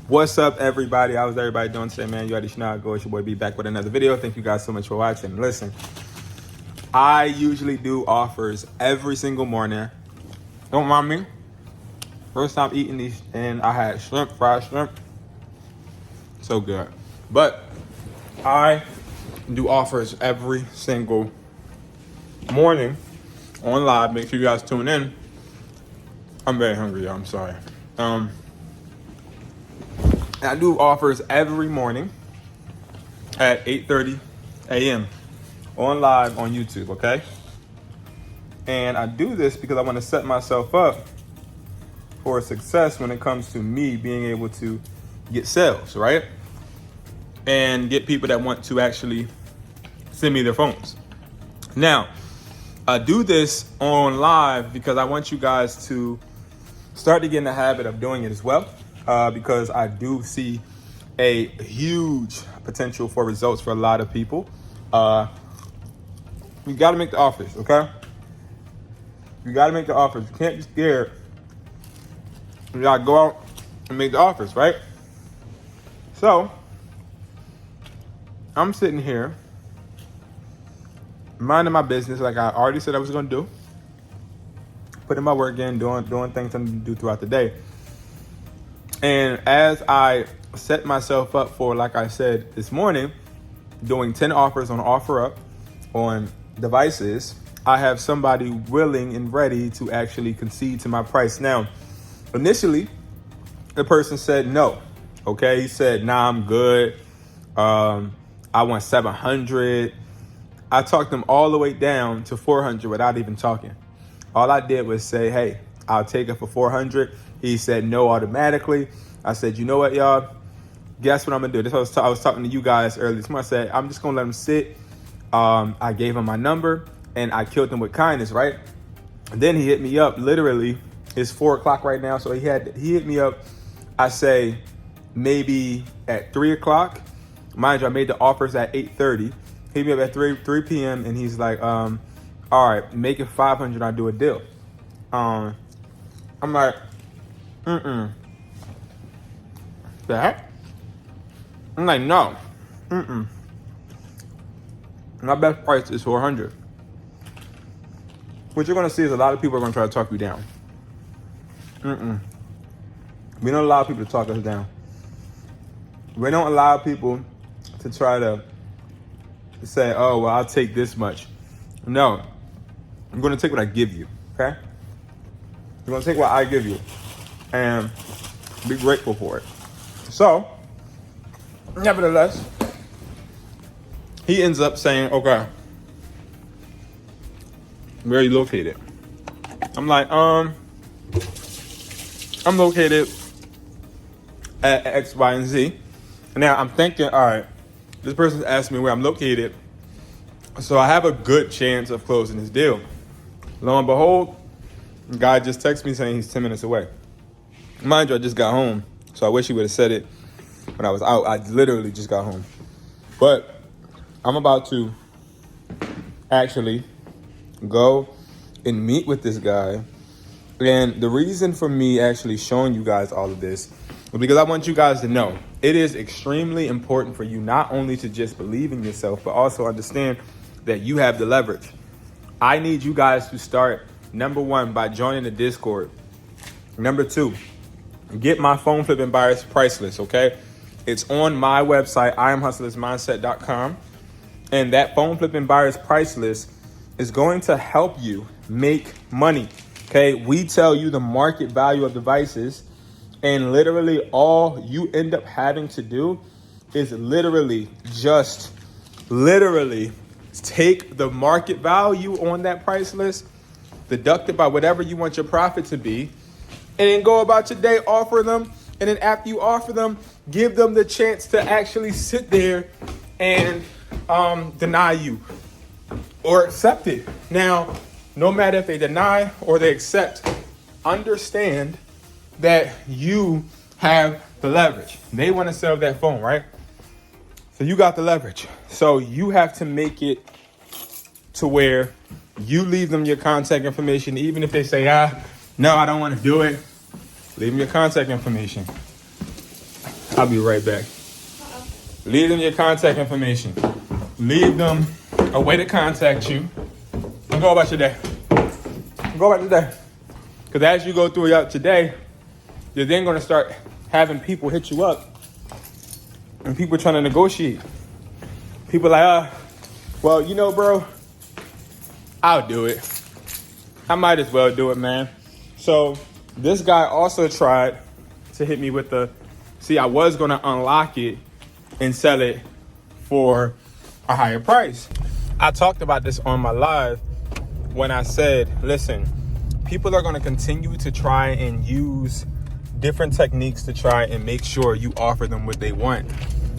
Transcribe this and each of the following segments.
What's up, everybody? How's everybody doing today, man? You already know how it goes. It's your boy B back with another video. Thank you guys so much for watching. Listen, I usually do offers every single morning. Don't mind me. First time eating these, and I had shrimp, fried shrimp. So good. But I do offers every single morning on live. Make sure you guys tune in. I'm very hungry, y'all. I'm sorry. I do offers every morning at 8:30 a.m. on live on YouTube, okay? And I do this because I want to set myself up for success when it comes to me being able to get sales, right? And get people that want to actually send me their phones. Now, I do this on live because I want you guys to start to get in the habit of doing it as well. Because I do see a huge potential for results for a lot of people. You got to make the offers, okay? You got to make the offers. You can't be scared. You got to go out and make the offers, right? So, I'm sitting here, minding my business like I already said I was going to do. Putting my work in, doing things I need to do throughout the day. And as I set myself up for, like I said this morning, doing 10 offers on OfferUp on devices, I have somebody willing and ready to actually concede to my price. Now, initially, the person said no. Okay, he said, nah, I'm good. I want 700. I talked him all the way down to 400 without even talking. All I did was say, hey, I'll take it for 400. He said no automatically. I said, you know what, y'all? Guess what I'm gonna do? This was I was talking to you guys earlier. This morning. I said, I'm just gonna let him sit. I gave him my number and I killed him with kindness, right? And then he hit me up. Literally, it's 4 o'clock right now. So he hit me up. I say maybe at 3 o'clock. Mind you, I made the offers at 8:30. Hit me up at 3 p.m. and he's like, all right, make it 500. I'll do a deal. I'm like, that? I'm like, no. My best price is 400. What you're gonna see is a lot of people are gonna try to talk you down. We don't allow people to talk us down. We don't allow people to try to say, oh, well, I'll take this much. No, I'm gonna take what I give you, okay? You're gonna take what I give you and be grateful for it. So, nevertheless, he ends up saying, okay, where are you located? I'm like, I'm located at X, Y, and Z. Now I'm thinking, all right, this person's asking me where I'm located, so I have a good chance of closing this deal. Lo and behold, the guy just texted me saying he's 10 minutes away. Mind you, I just got home, so I wish he would have said it when I was out. I literally just got home. But I'm about to actually go and meet with this guy. And the reason for me actually showing you guys all of this is because I want you guys to know it is extremely important for you not only to just believe in yourself, but also understand that you have the leverage. I need you guys to start, number one, by joining the Discord. Number two, get my phone flipping buyers price list, okay? It's on my website, IamHustlersMindset.com. And that phone flipping buyers price list is going to help you make money, okay? We tell you the market value of devices, and literally all you end up having to do is literally take the market value on that price list, deduct it by whatever you want your profit to be, and then go about your day, offer them. And then after you offer them, give them the chance to actually sit there and deny you or accept it. Now, no matter if they deny or they accept, understand that you have the leverage. They want to sell that phone, right? So you got the leverage. So you have to make it to where you leave them your contact information, even if they say, no, I don't want to do it. Leave them your contact information. I'll be right back. Leave them your contact information. Leave them a way to contact you. And go about your day. Go about your day. Because as you go through your day, you're then going to start having people hit you up. And people trying to negotiate. People like, well, you know, bro, I'll do it. I might as well do it, man. So this guy also tried to hit me with I was going to unlock it and sell it for a higher price. I talked about this on my live when I said, listen, people are going to continue to try and use different techniques to try and make sure you offer them what they want.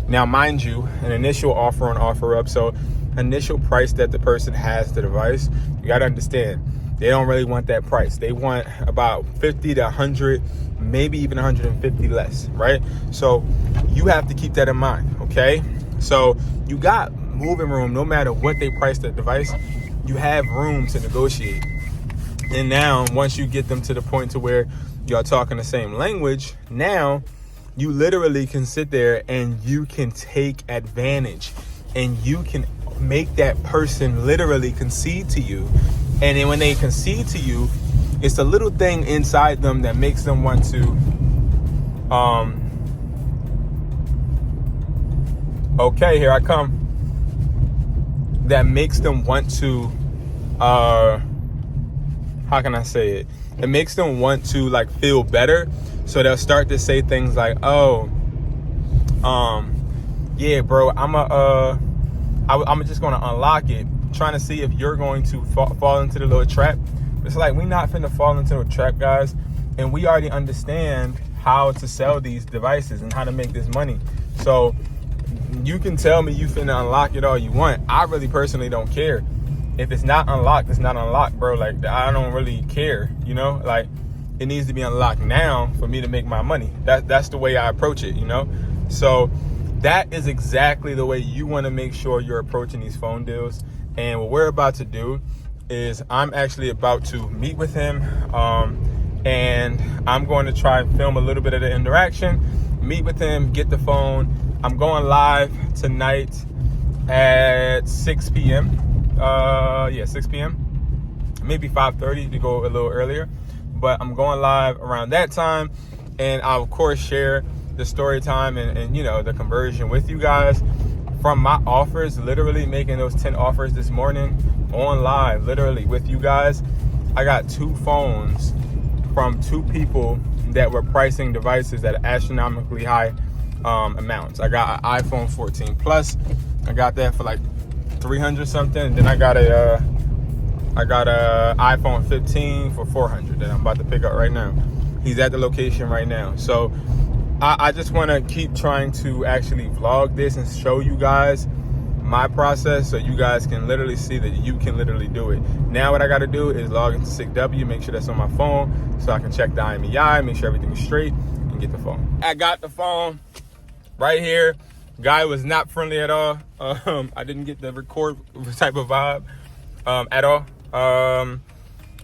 Now, mind you, an initial offer on OfferUp, so initial price that the person has the device, you got to understand, they don't really want that price. They want about 50 to 100, maybe even 150 less, right? So you have to keep that in mind, okay? So you got moving room, no matter what they price the device, you have room to negotiate. And now, once you get them to the point to where y'all talking the same language, now you literally can sit there and you can take advantage and you can make that person literally concede to you. And then when they concede to you, it's a little thing inside them that makes them want to, okay, here I come. That makes them want to, how can I say it? It makes them want to like feel better. So they'll start to say things like, oh, yeah, bro, I'm just going to unlock it, trying to see if you're going to fall into the little trap. It's like, we not finna fall into a trap, guys. And we already understand how to sell these devices and how to make this money. So you can tell me you finna unlock it all you want. I really personally don't care. If it's not unlocked, it's not unlocked, bro. Like, I don't really care, you know? Like, it needs to be unlocked now for me to make my money. That's the way I approach it, you know? So that is exactly the way you want to make sure you're approaching these phone deals. And what we're about to do is I'm actually about to meet with him, and I'm going to try and film a little bit of the interaction, meet with him, get the phone. I'm going live tonight at 6 p.m. 6 p.m. Maybe 5:30 to go a little earlier. But I'm going live around that time. And I'll, of course, share the story time and you know, the conversion with you guys from my offers, literally making those 10 offers this morning on live, literally with you guys. I got 2 phones from 2 people that were pricing devices at astronomically high amounts. I got an iPhone 14 Plus. I got that for like 300 something. And then I got a iPhone 15 for 400 that I'm about to pick up right now. He's at the location right now. So I just want to keep trying to actually vlog this and show you guys my process so you guys can literally see that you can literally do it. Now what I got to do is log into SIGW, make sure that's on my phone so I can check the IMEI, make sure everything is straight, and get the phone. I got the phone right here. Guy was not friendly at all. I didn't get the record type of vibe at all,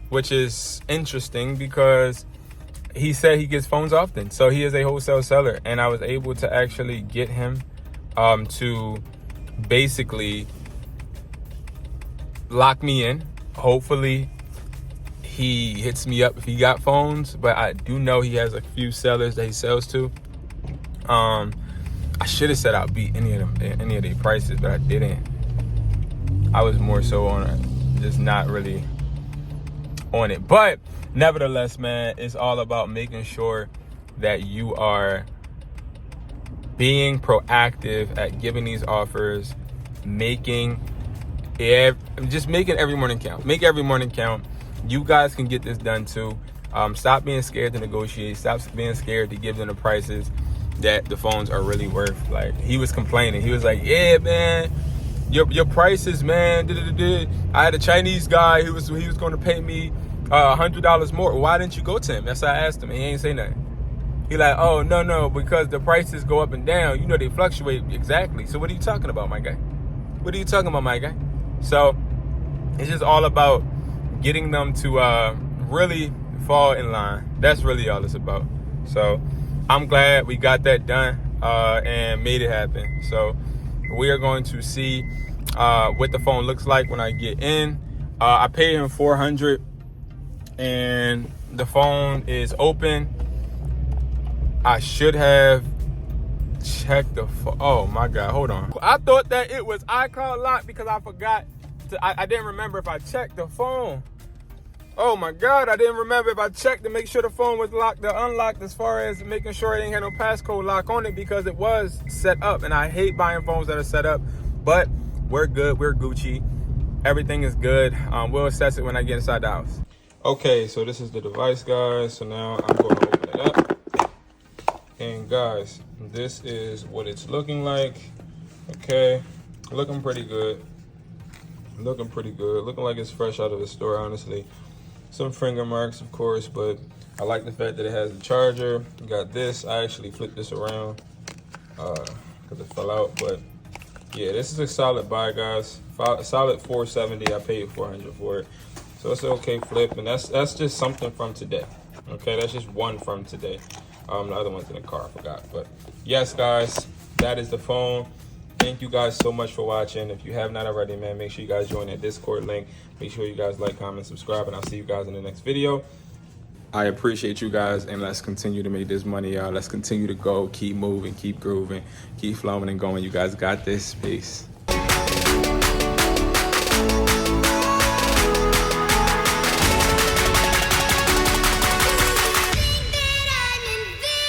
which is interesting because he said he gets phones often. So he is a wholesale seller, and I was able to actually get him to basically lock me in. Hopefully he hits me up if he got phones, but I do know he has a few sellers that he sells to. I should have said I'll beat any of their prices, but I didn't. I was more so on it, just not really on it. But nevertheless, man, it's all about making sure that you are being proactive at giving these offers, making every morning count. Make every morning count. You guys can get this done too. Stop being scared to negotiate. Stop being scared to give them the prices that the phones are really worth. Like, he was complaining. He was like, yeah, man, your prices, man. I had a Chinese guy he was going to pay me $100 more. Why didn't you go to him? That's how I asked him. He ain't say nothing. He like, oh, no, because the prices go up and down. You know, they fluctuate. Exactly. So what are you talking about, my guy? What are you talking about, my guy? So it's just all about getting them to really fall in line. That's really all it's about. So I'm glad we got that done. and made it happen. So we are going to see what the phone looks like when I get in. I paid him $400 and the phone is open. I should have checked the phone. Oh my God, hold on. I thought that it was iCloud locked because I forgot I didn't remember if I checked the phone. Oh my God, I didn't remember if I checked to make sure the phone was locked or unlocked, as far as making sure it ain't had no passcode lock on it, because it was set up. And I hate buying phones that are set up, but we're good, we're Gucci. Everything is good. We'll assess it when I get inside the house. Okay, so this is the device, guys. So now I'm going to open it up. And guys, this is what it's looking like. Okay, looking pretty good. Looking pretty good. Looking like it's fresh out of the store, honestly. Some finger marks, of course, but I like the fact that it has the charger. You got this. I actually flipped this around because it fell out. But yeah, this is a solid buy, guys. Solid $470. I paid $400 for it, so it's an okay flip. And that's just something from today. Okay, that's just one from today. The other one's in the car, I forgot. But yes, guys, that is the phone. Thank you guys so much for watching. If you have not already, man, make sure you guys join that Discord link. Make sure you guys like, comment, subscribe, and I'll see you guys in the next video. I appreciate you guys, and let's continue to make this money, y'all. Let's continue to go, keep moving, keep grooving, keep flowing and going. You guys got this. Peace.